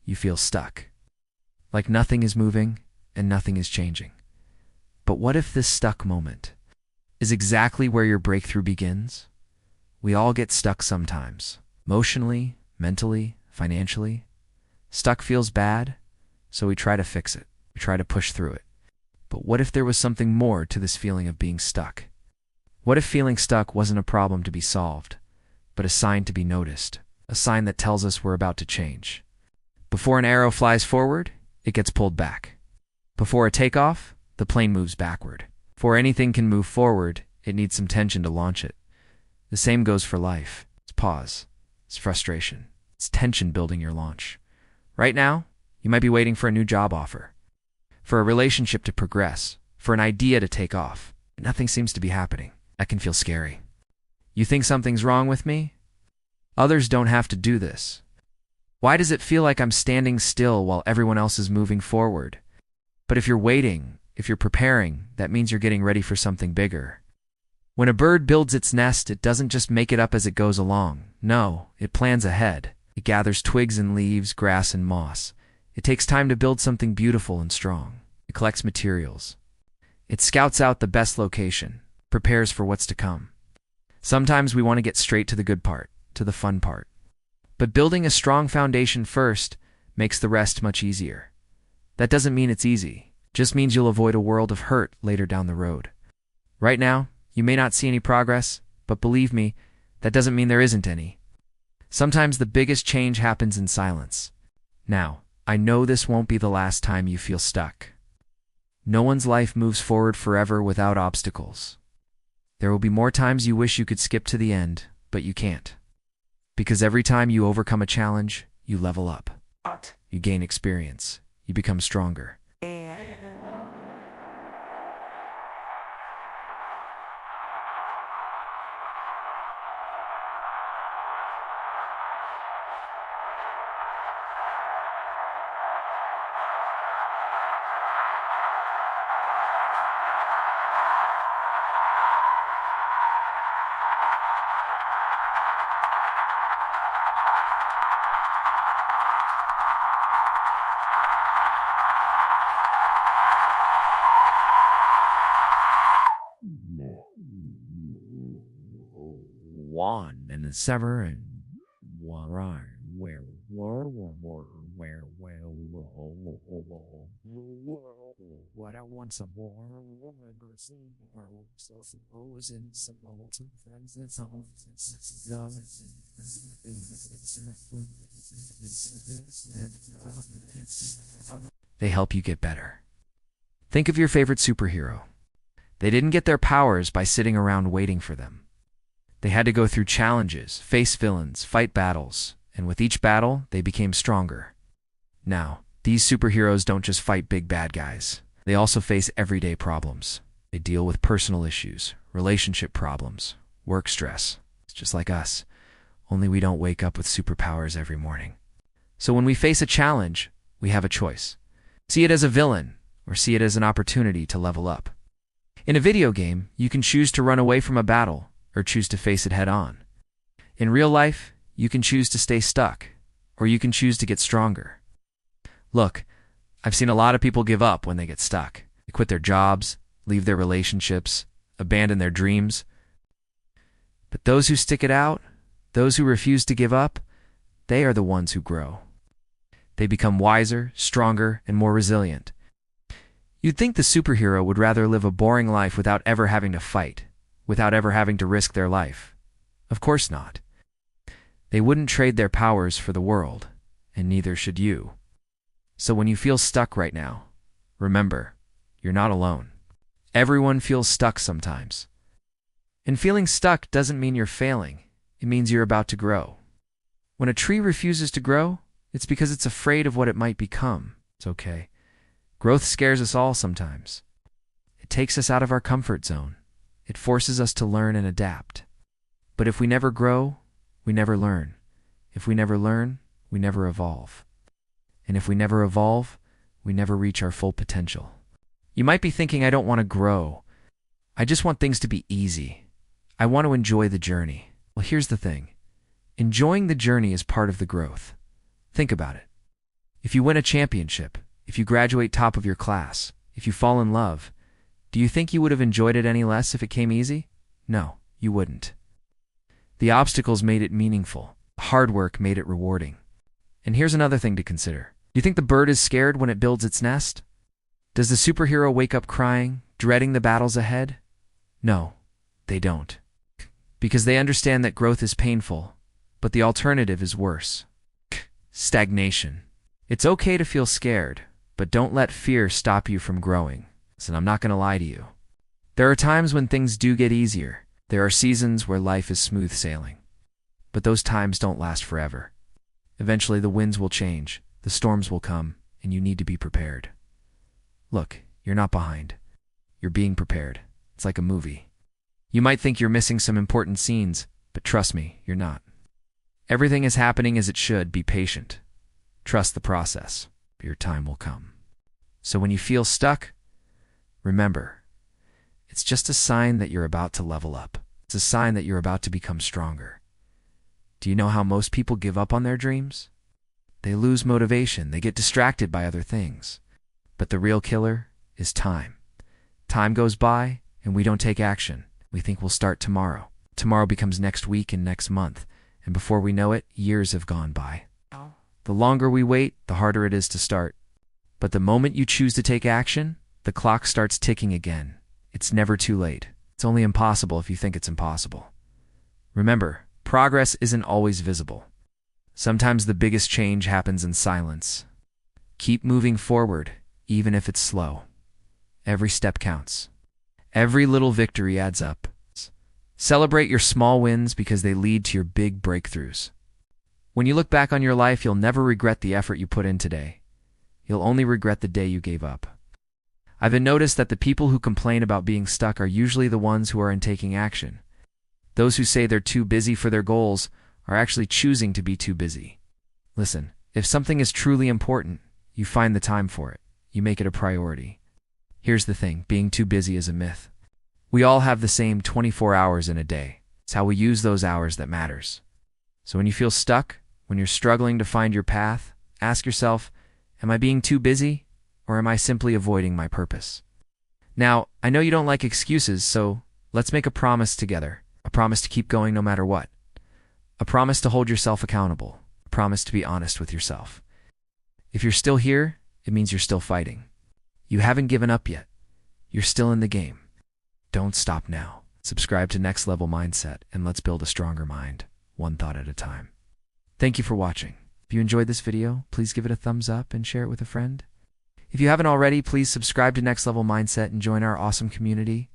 you feel stuck. Like nothing is moving and nothing is changing. But what if this stuck moment is exactly where your breakthrough begins? We all get stuck sometimes, emotionally, mentally, financially. Stuck feels bad, so we try to fix it. We try to push through it. But what if there was something more to this feeling of being stuck? What if feeling stuck wasn't a problem to be solved, but a sign to be noticed, a sign that tells us we're about to change? Before an arrow flies forward, it gets pulled back. Before a takeoff, the plane moves backward. Before anything can move forward, it needs some tension to launch it. The same goes for life. It's pause. It's frustration. It's tension building your launch. Right now, you might be waiting for a new job offer, for a relationship to progress, for an idea to take off. Nothing seems to be happening. That can feel scary. You think something's wrong with me? Others don't have to do this. Why does it feel like I'm standing still while everyone else is moving forward? But if you're waiting, if you're preparing, that means you're getting ready for something bigger. When a bird builds its nest, it doesn't just make it up as it goes along. No, it plans ahead. It gathers twigs and leaves, grass and moss. It takes time to build something beautiful and strong. It collects materials. It scouts out the best location, prepares for what's to come. Sometimes we want to get straight to the good part, to the fun part. But building a strong foundation first makes the rest much easier. That doesn't mean it's easy. It just means you'll avoid a world of hurt later down the road. Right now, you may not see any progress, but believe me, that doesn't mean there isn't any. Sometimes the biggest change happens in silence. Now, I know this won't be the last time you feel stuck. No one's life moves forward forever without obstacles. There will be more times you wish you could skip to the end, but you can't. Because every time you overcome a challenge, you level up. You gain experience. You become stronger. One and the sever and one right where what I want some more they help you get better. Think of your favorite superhero. They didn't get their powers by sitting around waiting for them. They had to go through challenges, face villains, fight battles, and with each battle, they became stronger. Now, these superheroes don't just fight big bad guys. They also face everyday problems. They deal with personal issues, relationship problems, work stress. It's just like us, only we don't wake up with superpowers every morning. So when we face a challenge, we have a choice. See it as a villain, or see it as an opportunity to level up. In a video game, you can choose to run away from a battle, or choose to face it head on. In real life, you can choose to stay stuck, or you can choose to get stronger. Look, I've seen a lot of people give up when they get stuck. They quit their jobs, leave their relationships, abandon their dreams. But those who stick it out, those who refuse to give up, they are the ones who grow. They become wiser, stronger, and more resilient. You'd think the superhero would rather live a boring life without ever having to fight, without ever having to risk their life. Of course not. They wouldn't trade their powers for the world, and neither should you. So when you feel stuck right now, remember, you're not alone. Everyone feels stuck sometimes. And feeling stuck doesn't mean you're failing. It means you're about to grow. When a tree refuses to grow, it's because it's afraid of what it might become. It's okay. Growth scares us all sometimes. It takes us out of our comfort zone. It forces us to learn and adapt. But if we never grow, we never learn. If we never learn, we never evolve. And if we never evolve, we never reach our full potential. You might be thinking, I don't want to grow. I just want things to be easy. I want to enjoy the journey. Well, here's the thing. Enjoying the journey is part of the growth. Think about it. If you win a championship, if you graduate top of your class, if you fall in love, do you think you would have enjoyed it any less if it came easy? No, you wouldn't. The obstacles made it meaningful. Hard work made it rewarding. And here's another thing to consider. Do you think the bird is scared when it builds its nest? Does the superhero wake up crying, dreading the battles ahead? No, they don't. Because they understand that growth is painful, but the alternative is worse. Stagnation. It's okay to feel scared, but don't let fear stop you from growing. And I'm not going to lie to you. There are times when things do get easier. There are seasons where life is smooth sailing. But those times don't last forever. Eventually the winds will change, the storms will come, and you need to be prepared. Look, you're not behind. You're being prepared. It's like a movie. You might think you're missing some important scenes, but trust me, you're not. Everything is happening as it should. Be patient. Trust the process. Your time will come. So when you feel stuck, remember, it's just a sign that you're about to level up. It's a sign that you're about to become stronger. Do you know how most people give up on their dreams? They lose motivation. They get distracted by other things. But the real killer is time. Time goes by, and we don't take action. We think we'll start tomorrow. Tomorrow becomes next week and next month. And before we know it, years have gone by. The longer we wait, the harder it is to start. But the moment you choose to take action, the clock starts ticking again. It's never too late. It's only impossible if you think it's impossible. Remember, progress isn't always visible. Sometimes the biggest change happens in silence. Keep moving forward, even if it's slow. Every step counts. Every little victory adds up. Celebrate your small wins because they lead to your big breakthroughs. When you look back on your life, you'll never regret the effort you put in today. You'll only regret the day you gave up. I've noticed that the people who complain about being stuck are usually the ones who aren't taking action. Those who say they're too busy for their goals are actually choosing to be too busy. Listen, if something is truly important, you find the time for it. You make it a priority. Here's the thing, being too busy is a myth. We all have the same 24 hours in a day. It's how we use those hours that matters. So when you feel stuck, when you're struggling to find your path, ask yourself, am I being too busy, or am I simply avoiding my purpose? Now, I know you don't like excuses, so let's make a promise together. A promise to keep going no matter what. A promise to hold yourself accountable. A promise to be honest with yourself. If you're still here, it means you're still fighting. You haven't given up yet. You're still in the game. Don't stop now. Subscribe to Next Level Mindset, and let's build a stronger mind, one thought at a time. Thank you for watching. If you enjoyed this video, please give it a thumbs up and share it with a friend. If you haven't already, please subscribe to Next Level Mindset and join our awesome community.